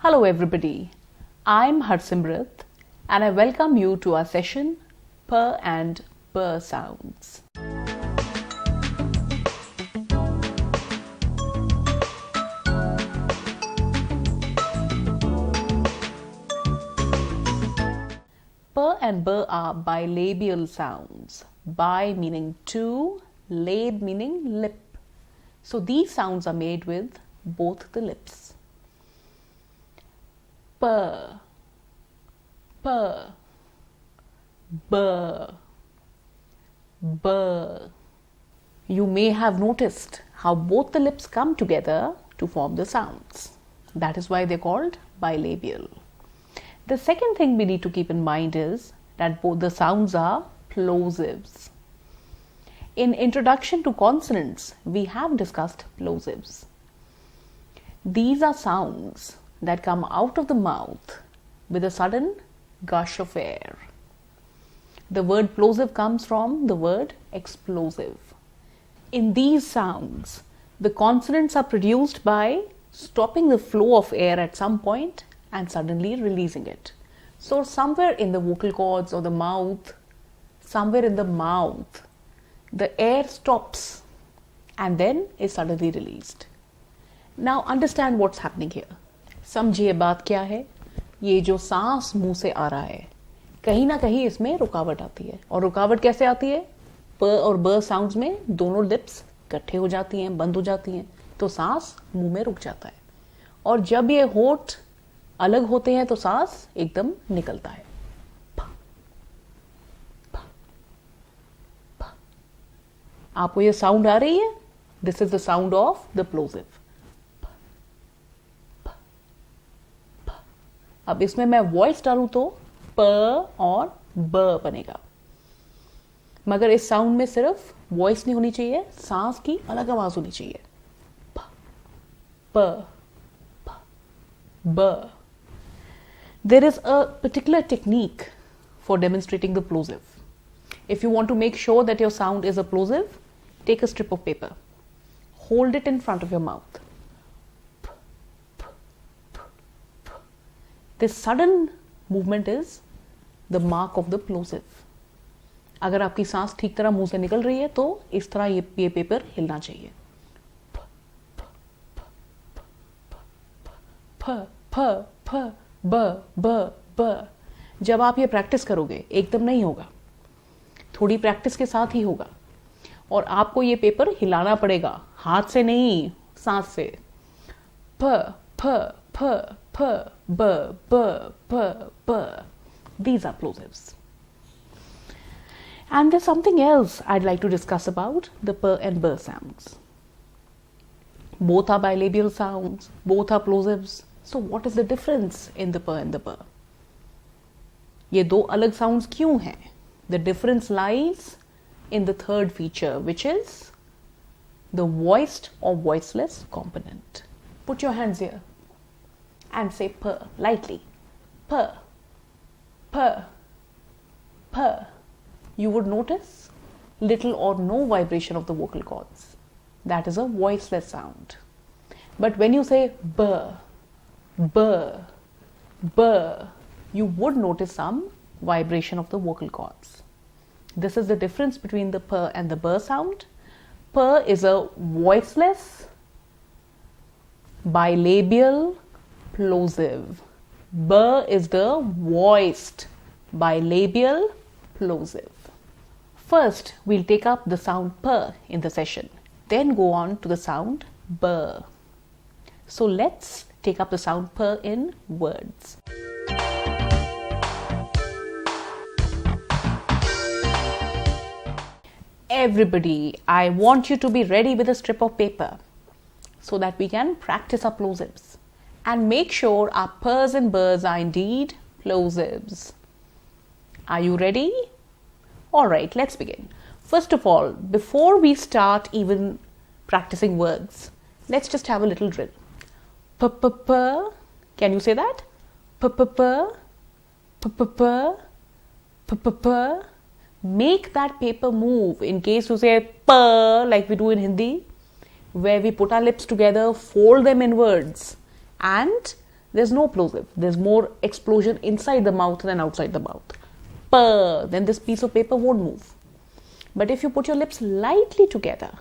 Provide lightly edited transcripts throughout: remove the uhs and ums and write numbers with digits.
Hello everybody, I'm Harsimrat and I welcome you to our session P and B sounds. P and B are bilabial sounds. Bi meaning two, lab meaning lip. So these sounds are made with both the lips. P, P, B, B. You may have noticed how both the lips come together to form the sounds. That is why they're called bilabial. The second thing we need to keep in mind is that both the sounds are plosives. In Introduction to Consonants, we have discussed plosives. These are sounds that come out of the mouth with a sudden gush of air. The word plosive comes from the word explosive. In these sounds, the consonants are produced by stopping the flow of air at some point and suddenly releasing it. So somewhere in the vocal cords or the mouth, somewhere in the mouth, the air stops and then is suddenly released. Now understand what's happening here. समझिए बात क्या है. ये जो सांस मुंह से आ रहा है, कहीं ना कहीं इसमें रुकावट आती है. और रुकावट कैसे आती है? प और ब साउंड्स में दोनों लिप्स इकट्ठे हो जाती हैं, बंद हो जाती हैं, तो सांस मुंह में रुक जाता है. और जब ये होठ अलग होते हैं तो सांस एकदम निकलता है. आपको ये साउंड आ रही है? This is the sound of the plosive. अब इसमें मैं वॉइस डालूं तो प और ब बनेगा, मगर इस साउंड में सिर्फ वॉइस नहीं होनी चाहिए, सांस की अलग आवाज होनी चाहिए. प प ब. There is a particular technique for demonstrating the plosive. If you want to make sure that your sound is a plosive, take a strip of paper, hold it in front of your mouth. This sudden movement is the mark of the plosive. अगर आपकी सांस ठीक तरह मुंह से निकल रही है तो इस तरह ये पेपर हिलना चाहिए. फ फ फ ब ब ब. जब आप ये प्रैक्टिस करोगे, एकदम नहीं होगा, थोड़ी प्रैक्टिस के साथ ही होगा. और आपको ये पेपर हिलाना पड़ेगा, हाथ से नहीं, सांस से. फ फ फ फ b b b b. These are plosives. And there's something else I'd like to discuss about the p and b sounds. Both are bilabial sounds, both are plosives. So what is the difference in the p and the b? ये दो अलग sounds क्यों हैं? The difference lies in the third feature, which is the voiced or voiceless component. Put your hands here and say p lightly. P, p, p. You would notice little or no vibration of the vocal cords. That is a voiceless sound. But when you say b, b, b, you would notice some vibration of the vocal cords. This is the difference between the p and the b sound. P is a voiceless, bilabial plosive. B is the voiced, bilabial plosive. First, we'll take up the sound p in the session, then go on to the sound b. So let's take up the sound p in words. Everybody, I want you to be ready with a strip of paper so that we can practice our plosives and make sure our p's and b's are indeed plosives. Are you ready? Alright, let's begin. First of all, before we start even practicing words, let's just have a little drill. P p p. Can you say that? P p p. P p p. P p p. Make that paper move. In case you say p like we do in Hindi, where we put our lips together, fold them inwards and there's no plosive. There's more explosion inside the mouth than outside the mouth. P, then this piece of paper won't move. But if you put your lips lightly together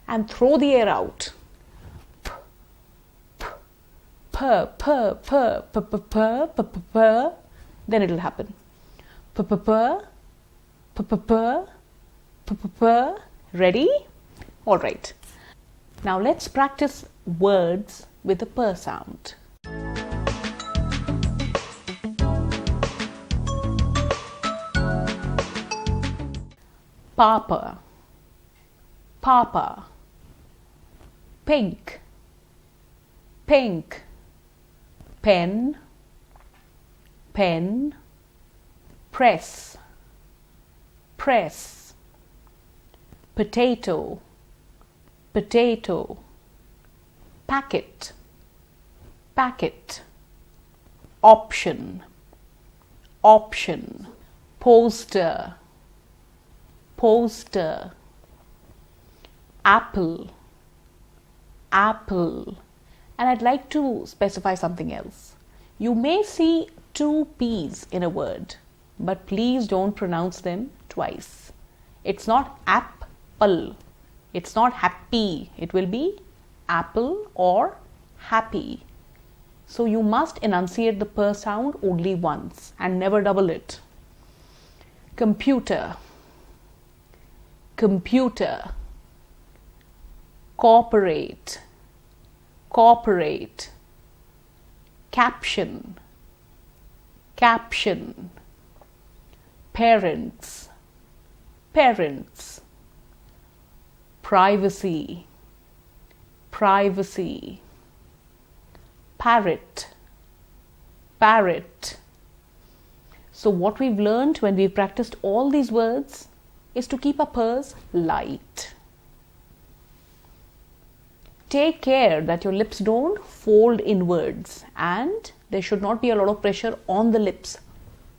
and throw the air out, then it'll happen. Ready? All right. Now let's practice words with the p sound. Papa, papa. Pink, pink. Pen, pen. Press, press. Potato, potato. Packet, packet. Option, option. Poster, poster. Apple, apple. And I'd like to specify something else. You may see two P's in a word, but please don't pronounce them twice. It's not apple. It's not happy. It will be apple or happy. So you must enunciate the p sound only once and never double it. Computer, computer. Cooperate, cooperate. Caption, caption. Parents, parents. Privacy, privacy. Parrot, parrot. So what we've learned when we've practiced all these words is to keep our purrs light. Take care that your lips don't fold inwards and there should not be a lot of pressure on the lips.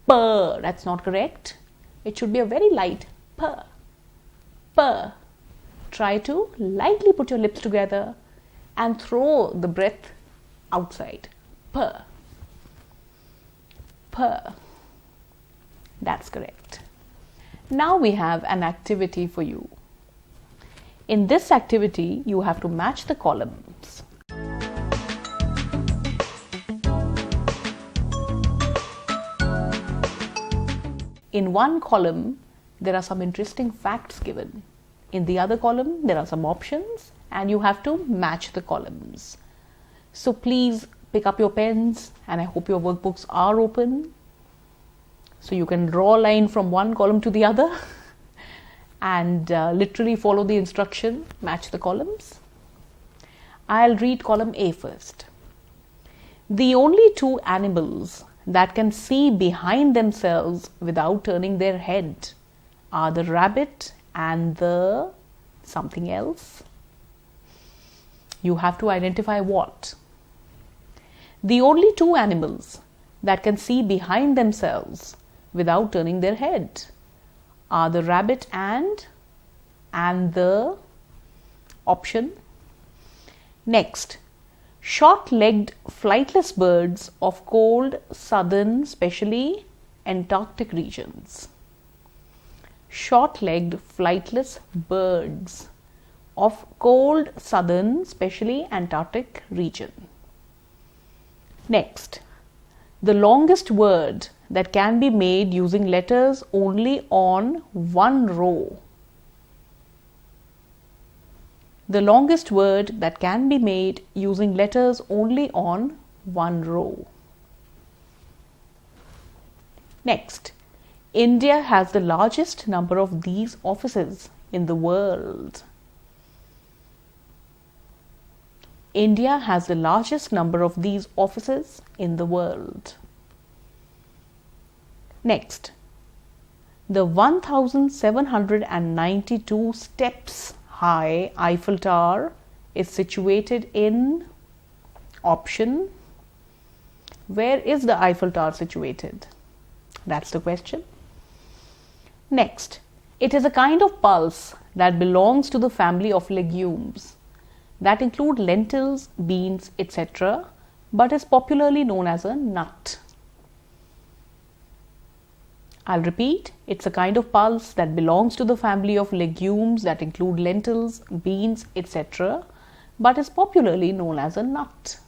Purr, that's not correct. It should be a very light purr, purr. Try to lightly put your lips together and throw the breath outside. Purr, purr. That's correct. Now we have an activity for you. In this activity, you have to match the columns. In one column, there are some interesting facts given. In the other column, there are some options and you have to match the columns. So please pick up your pens and I hope your workbooks are open. So you can draw a line from one column to the other and literally follow the instruction, match the columns. I'll read column A first. The only two animals that can see behind themselves without turning their head are the rabbit and the something else. You have to identify what. The only two animals that can see behind themselves without turning their head are the rabbit and the option. Next, short-legged flightless birds of cold southern, especially Antarctic regions. Short-legged flightless birds of cold southern, especially Antarctic region. Next, the longest word that can be made using letters only on one row. The longest word that can be made using letters only on one row. Next, India has the largest number of these offices in the world. India has the largest number of these offices in the world. Next, the 1,792 steps high Eiffel Tower is situated in option. Where is the Eiffel Tower situated? That's the question. Next, it is a kind of pulse that belongs to the family of legumes that include lentils, beans, etc., but is popularly known as a nut. I'll repeat, it's a kind of pulse that belongs to the family of legumes that include lentils, beans, etc., but is popularly known as a nut.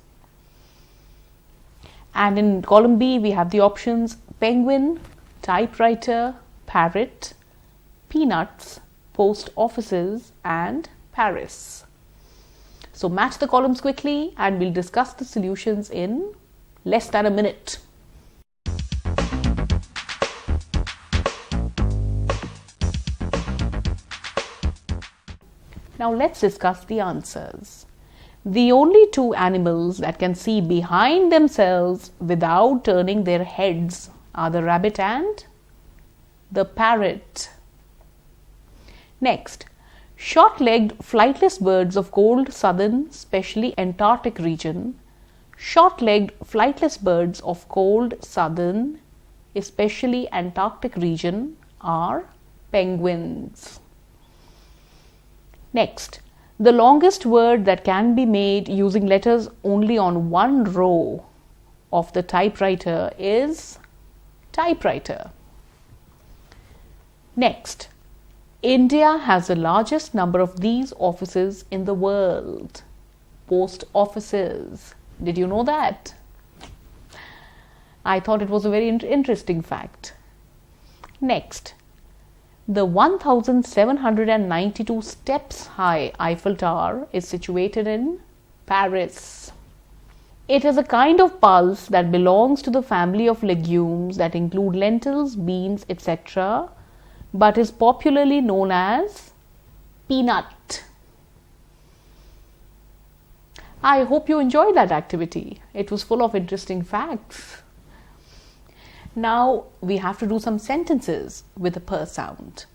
And in column B, we have the options penguin, typewriter, parrot, peanuts, post offices, and Paris. So match the columns quickly and we'll discuss the solutions in less than a minute. Now let's discuss the answers. The only two animals that can see behind themselves without turning their heads are the rabbit and the parrot. Next, short-legged flightless birds of cold southern, especially Antarctic region. Short-legged flightless birds of cold southern, especially Antarctic region are penguins. Next, the longest word that can be made using letters only on one row of the typewriter is typewriter. Next, India has the largest number of these offices in the world. Post offices. Did you know that? I thought it was a very interesting fact. Next, the 1792 steps high Eiffel Tower is situated in Paris. It is a kind of pulse that belongs to the family of legumes that include lentils, beans, etc., but is popularly known as peanut. I hope you enjoyed that activity. It was full of interesting facts. Now we have to do some sentences with a per sound.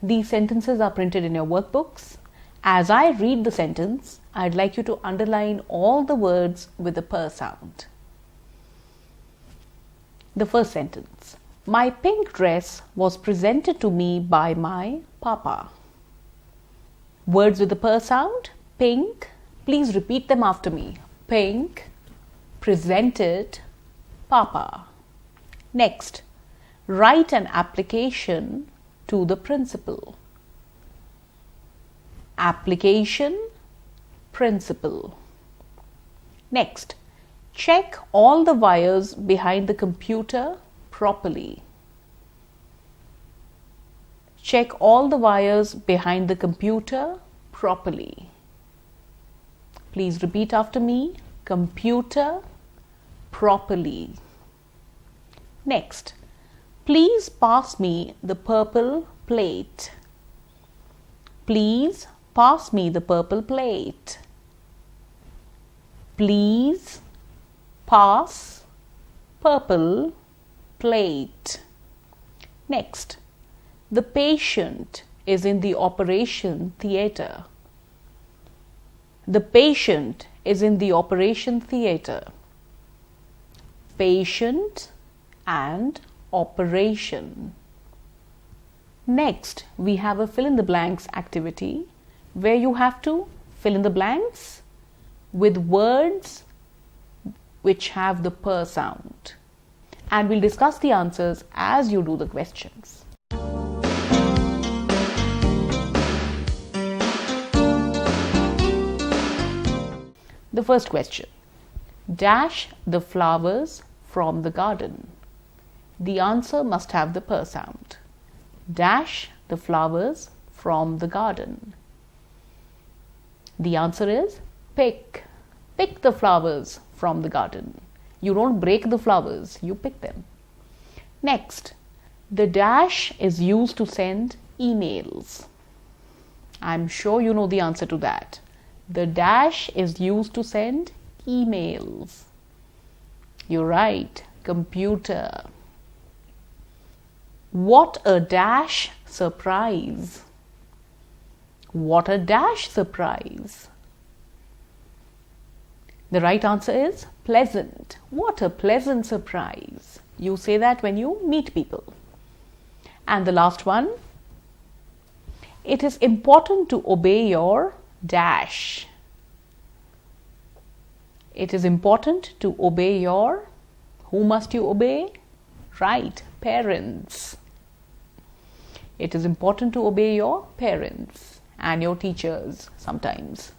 These sentences are printed in your workbooks. As I read the sentence, I'd like you to underline all the words with the per sound. The first sentence. My pink dress was presented to me by my papa. Words with the per sound. Pink. Please repeat them after me. Pink. Presented. Papa. Next. Write an application to the principal. Application. Principal. Next. Check all the wires behind the computer properly. Check all the wires behind the computer properly. Please repeat after me. Computer properly. Next. Please pass me the purple plate. Please pass me the purple plate. Please pass purple plate. Next. The patient is in the operation theatre. The patient is in the operation theatre. Patient and operation. Next, we have a fill in the blanks activity where you have to fill in the blanks with words which have the per sound. And we'll discuss the answers as you do the questions. The first question. Dash the flowers from the garden. The answer must have the per sound. Dash the flowers from the garden. The answer is pick. Pick the flowers from the garden. You don't break the flowers, you pick them. Next, the dash is used to send emails. I'm sure you know the answer to that. The dash is used to send emails. You're right, computer. What a dash surprise. What a dash surprise. The right answer is pleasant. What a pleasant surprise. You say that when you meet people. And the last one. It is important to obey your dash. It is important to obey your, who must you obey? Right, parents. It is important to obey your parents and your teachers sometimes.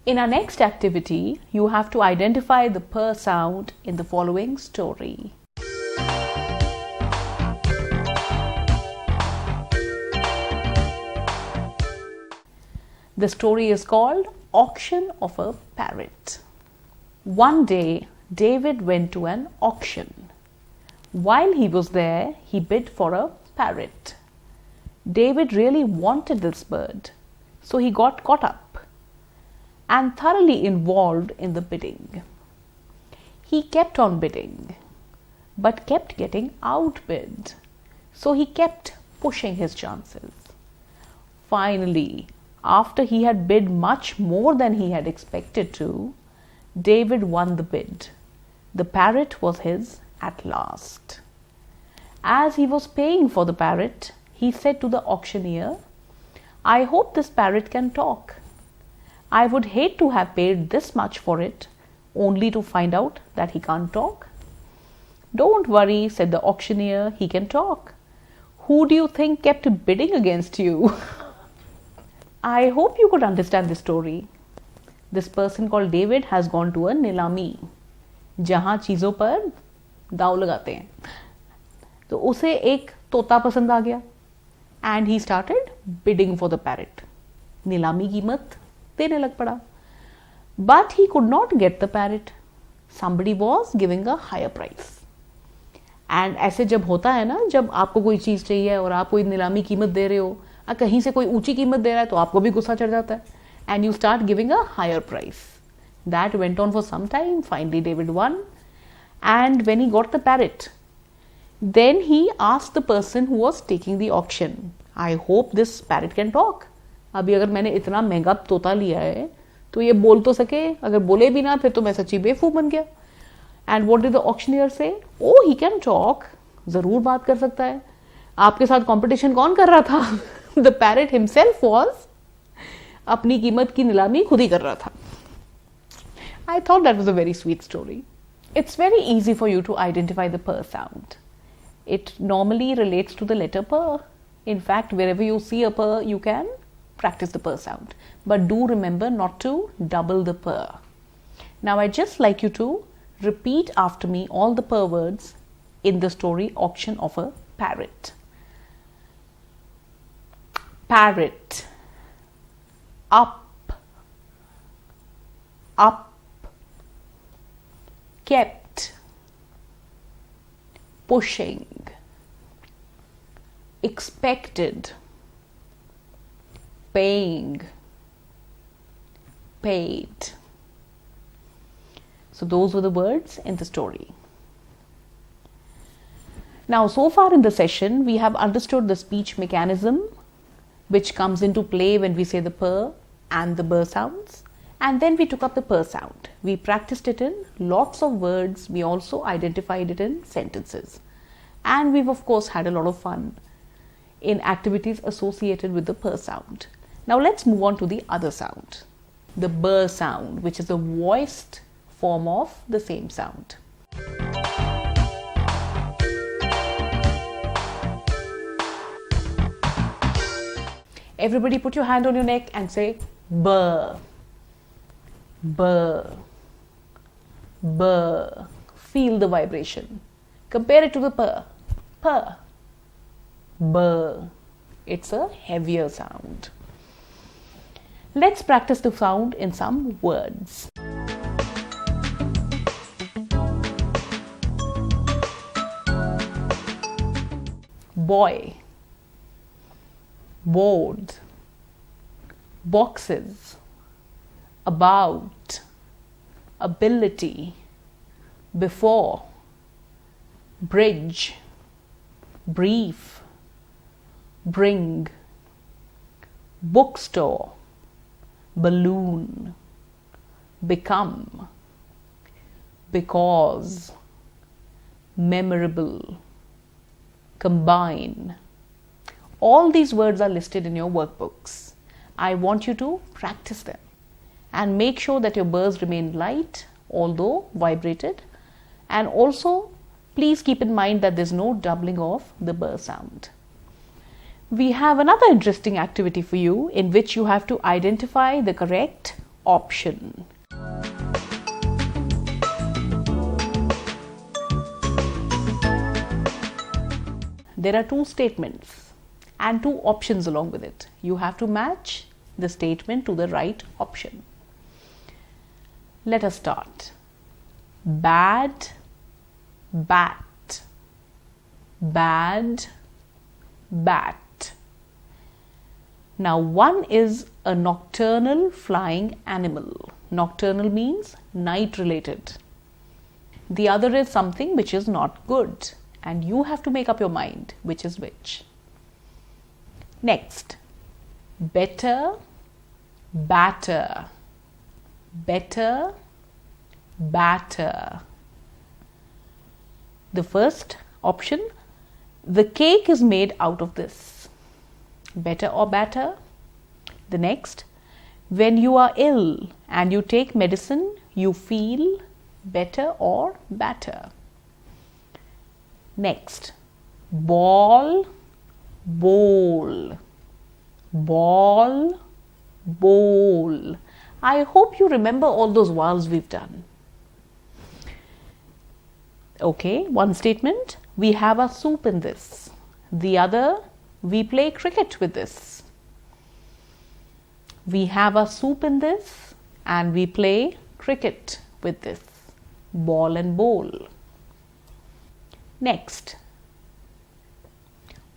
In our next activity, you have to identify the p sound in the following story. The story is called Auction of a Parrot. One day, David went to an auction. While he was there, he bid for a parrot. David really wanted this bird, so he got caught up and thoroughly involved in the bidding. He kept on bidding, but kept getting outbid, so he kept pushing his chances. Finally, after he had bid much more than he had expected to, David won the bid. The parrot was his at last. As he was paying for the parrot, he said to the auctioneer, "I hope this parrot can talk. I would hate to have paid this much for it, only to find out that he can't talk." "Don't worry," said the auctioneer, "he can talk. Who do you think kept bidding against you?" I hope you could understand this story. This person called David has gone to a nilami, जहाँ चीज़ों पर दाव लगाते हैं. तो उसे एक तोता पसंद आ गया and he started bidding for the parrot. नीलामी कीमत देने लग पड़ा. But he could not get the parrot. Somebody was giving a higher price. And ऐसे जब होता है ना, जब आपको कोई चीज़ चाहिए और आप कोई नीलामी कीमत दे रहे हो, कहीं से कोई ऊंची कीमत दे रहा है, तो आपको भी गुस्सा चढ़ जाता है. And you start giving a higher price. That went on for some time. Finally, David won. And when he got the parrot, then he asked the person who was taking the auction, "I hope this parrot can talk. अभी अगर मैंने इतना महंगा तोता लिया है तो ये बोल तो सके, अगर बोले भी ना फिर तो मैं सच्ची बेवकूफ बन गया." And what did the auctioneer say? "Oh, he can talk. जरूर बात कर सकता है." आपके साथ कंपटीशन कौन कर रहा था? The parrot himself was अपनी कीमत की नीलामी खुद ही कर रहा था. I thought that was a very sweet story. It's very easy for you to identify the p sound. It normally relates to the letter p. In fact, wherever you see a p, you can practice the p sound. But do remember not to double the p. Now, I'd just like you to repeat after me all the p words in the story Auction of a Parrot. Parrot. Up. Up. Kept. Pushing. Expected. Paying. Paid. So those were the words in the story. Now, so far in the session, we have understood the speech mechanism which comes into play when we say the p and the b sounds. And then we took up the p sound. We practiced it in lots of words. We also identified it in sentences. And we've of course had a lot of fun in activities associated with the p sound. Now let's move on to the other sound, the b sound, which is a voiced form of the same sound. Everybody put your hand on your neck and say b, b, b. Feel the vibration. Compare it to the p, p, b. It's a heavier sound. Let's practice the sound in some words. Boy, board, boxes, about, ability, before, bridge, brief, bring, bookstore, balloon, become, because, memorable, combine, All these words are listed in your workbooks. I want you to practice them and make sure that your burrs remain light, although vibrated. And also, please keep in mind that there's no doubling of the burr sound. We have another interesting activity for you in which you have to identify the correct option. There are two statements and two options along with it. You have to match the statement to the right option. Let us start. Bad, bat. Bad, bat. Now, one is a nocturnal flying animal. Nocturnal means night related. The other is something which is not good, and you have to make up your mind which is which. Next, better, batter. Better, batter. The first option, the cake is made out of this. Better or batter. The next, when you are ill and you take medicine, you feel better or batter. Next, ball, bowl. Ball, bowl. I hope you remember all those vowels we've done. Okay, one statement, we have a soup in this. The other, we play cricket with this. We have a soup in this and we play cricket with this. Ball and bowl. Next,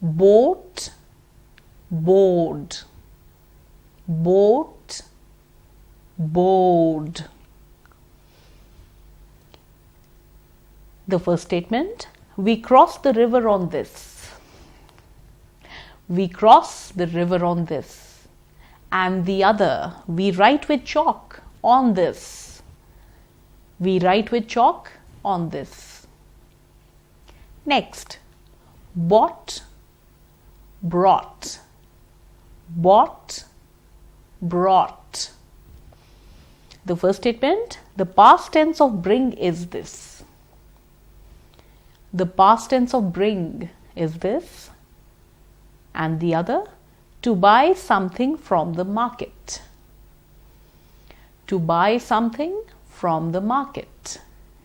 boat, board. Boat, board. The first statement, we cross the river on this. We cross the river on this. And the other, we write with chalk on this. We write with chalk on this. Next, bought, brought. Bought, brought. The first statement, the past tense of bring is this. The past tense of bring is this. And the other, to buy something from the market. To buy something from the market.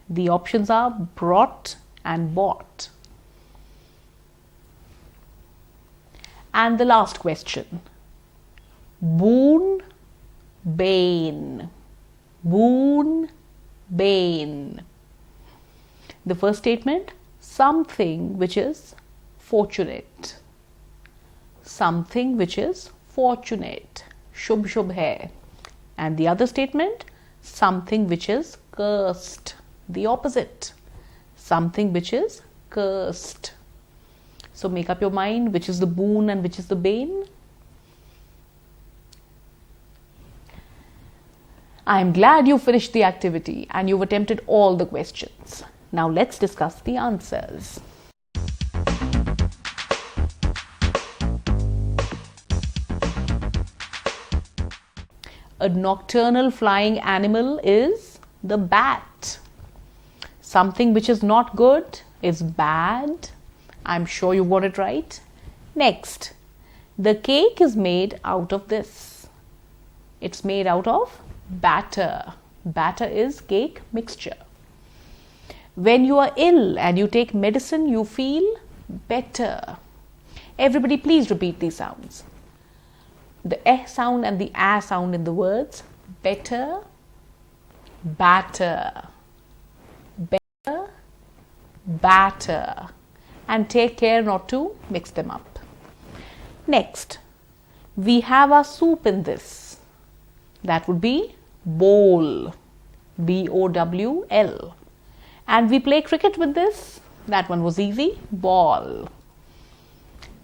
The options are brought and bought. And the last question, boon, bane. Boon, bane. The first statement, something which is fortunate. Something which is fortunate. Shubh shubh hai. And the other statement, something which is cursed. The opposite. Something which is cursed. So make up your mind which is the boon and which is the bane. I am glad you finished the activity and you've attempted all the questions. Now let's discuss the answers. A nocturnal flying animal is the bat. Something which is not good is bad. I'm sure you got it right. Next, the cake is made out of this. It's made out of batter. Batter is cake mixture. When you are ill and you take medicine, you feel better. Everybody please repeat these sounds. The eh sound and the ah sound in the words. Better, batter. Better, batter. And take care not to mix them up. Next, we have our soup in this. That would be bowl. B-O-W-L. And we play cricket with this. That one was easy. Ball.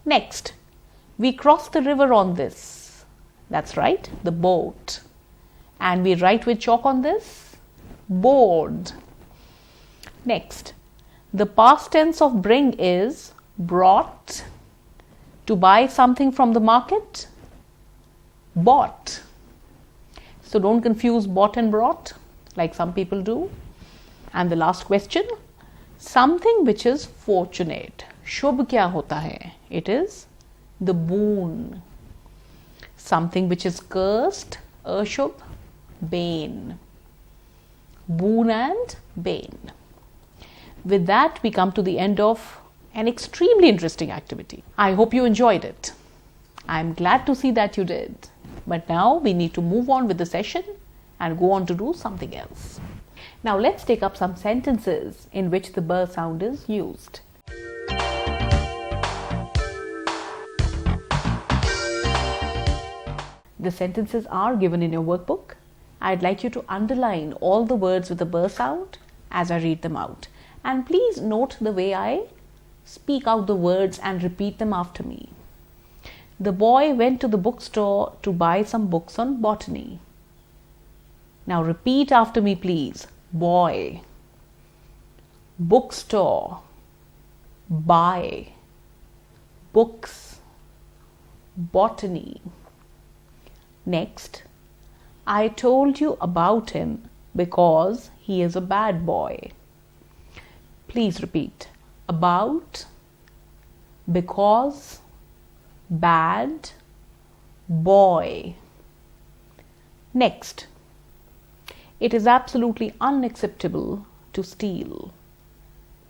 Next, we cross the river on this. That's right, the boat. And we write with chalk on this. Board. Next, the past tense of bring is brought. To buy something from the market, bought. So don't confuse bought and brought like some people do. And the last question, something which is fortunate. शुभ क्या होता है? It is the boon. Something which is cursed, ashubh, bane. Boon and bane. With that, we come to the end of an extremely interesting activity. I hope you enjoyed it. I'm glad to see that you did. But now we need to move on with the session and go on to do something else. Now let's take up some sentences in which the b sound is used. The sentences are given in your workbook. I'd like you to underline all the words with the b sound as I read them out. And please note the way I speak out the words and repeat them after me. The boy went to the bookstore to buy some books on botany. Now repeat after me, please. Boy, bookstore, buy, books, botany. Next, I told you about him because he is a bad boy. Please repeat. About, because, bad, boy. Next, it is absolutely unacceptable to steal.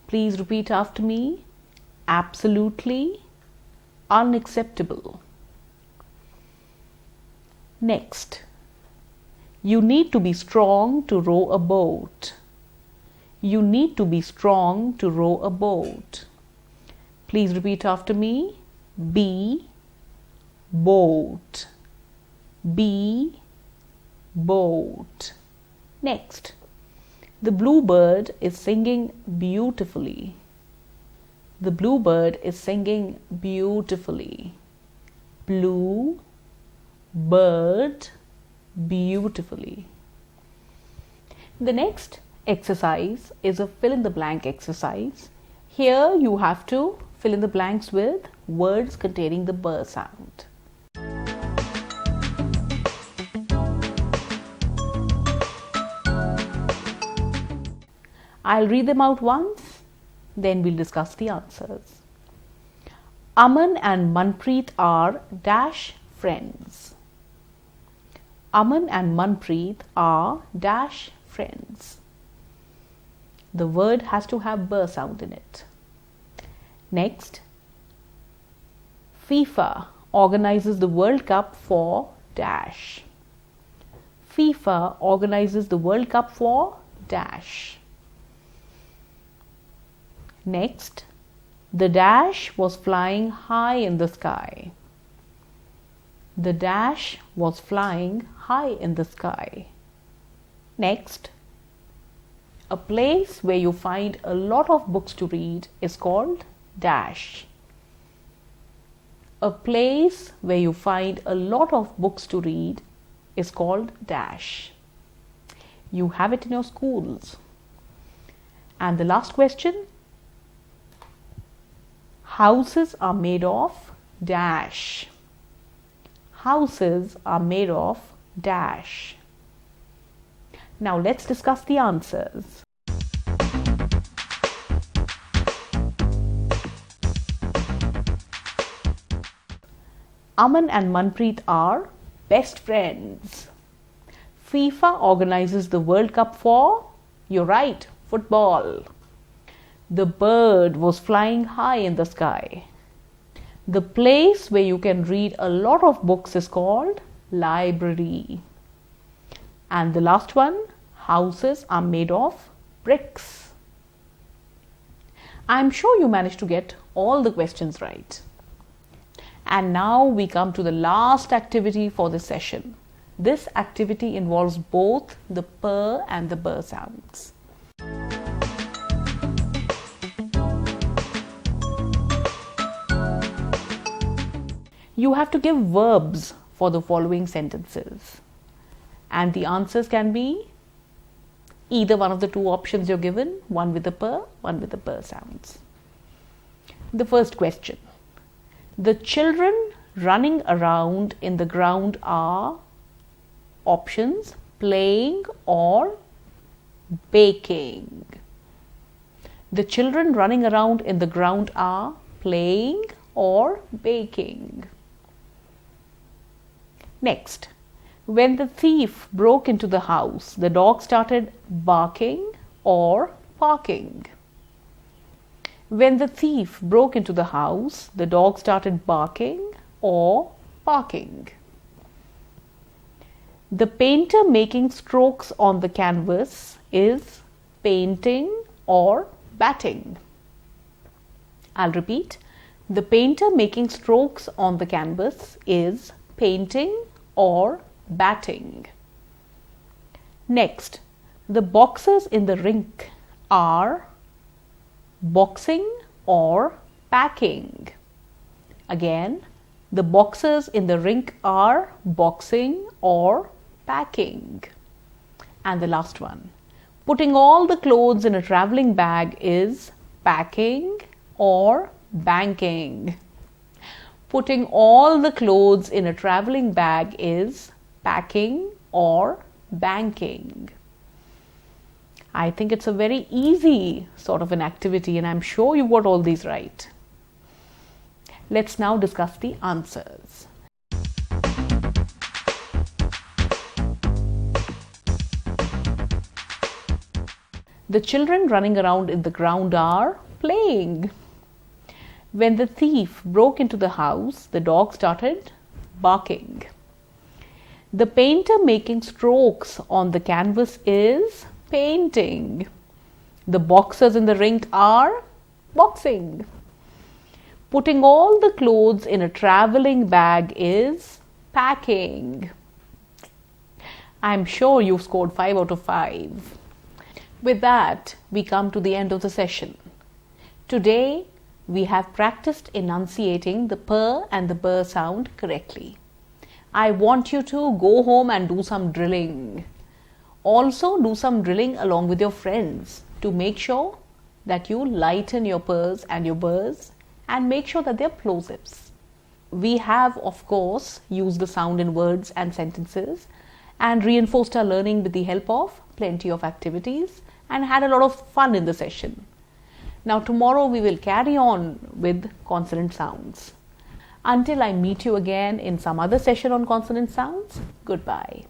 Please repeat after me. Absolutely unacceptable. Next, you need to be strong to row a boat. You need to be strong to row a boat. Please repeat after me. Be, boat. Be, boat. Next, the bluebird is singing beautifully. The bluebird is singing beautifully. Blue, bird, beautifully. The next exercise is a fill in the blank exercise. Here you have to fill in the blanks with words containing the b sound. I'll read them out once, then we'll discuss the answers. Aman and Manpreet are dash friends. Aman and Manpreet are dash friends. The word has to have b sound in it. Next, FIFA organizes the World Cup for dash. FIFA organizes the World Cup for dash. Next, the dash was flying high in the sky. The dash was flying high in the sky. Next, a place where you find a lot of books to read is called dash. A place where you find a lot of books to read is called dash. You have it in your schools. And the last question, houses are made of dash. Houses are made of dash. Now let's discuss the answers. Aman and Manpreet are best friends. FIFA organizes the World Cup for, you're right, football. The bird was flying high in the sky. The place where you can read a lot of books is called library. And the last one, houses are made of bricks. I'm sure you managed to get all the questions right. And now we come to the last activity for this session. This activity involves both the p and the b sounds. You have to give verbs for the following sentences. And the answers can be either one of the two options you're given, one with the p, one with the b sounds. The first question. The children running around in the ground are options: playing or baking. The children running around in the ground are playing or baking. Next, when the thief broke into the house, the dog started barking or barking. When the thief broke into the house, the dog started barking or barking. The painter making strokes on the canvas is painting or batting. I'll repeat. The painter making strokes on the canvas is painting or batting. Next, the boxers in the rink are boxing or packing. Again, the boxers in the rink are boxing or packing. And the last one, putting all the clothes in a travelling bag is packing or banking. Putting all the clothes in a travelling bag is packing or banking. I think it's a very easy sort of an activity, and I'm sure you got all these right. Let's now discuss the answers. The children running around in the ground are playing. When the thief broke into the house, the dog started barking. The painter making strokes on the canvas is painting. The boxers in the rink are boxing. Putting all the clothes in a travelling bag is packing. I'm sure you've scored 5 out of 5. With that, we come to the end of the session. Today, we have practiced enunciating the p and the b sound correctly. I want you to go home and do some drilling. Also, do some drilling along with your friends to make sure that you lighten your p's and your b's and make sure that they're plosives. We have, of course, used the sound in words and sentences and reinforced our learning with the help of plenty of activities and had a lot of fun in the session. Now tomorrow we will carry on with consonant sounds. Until I meet you again in some other session on consonant sounds, goodbye.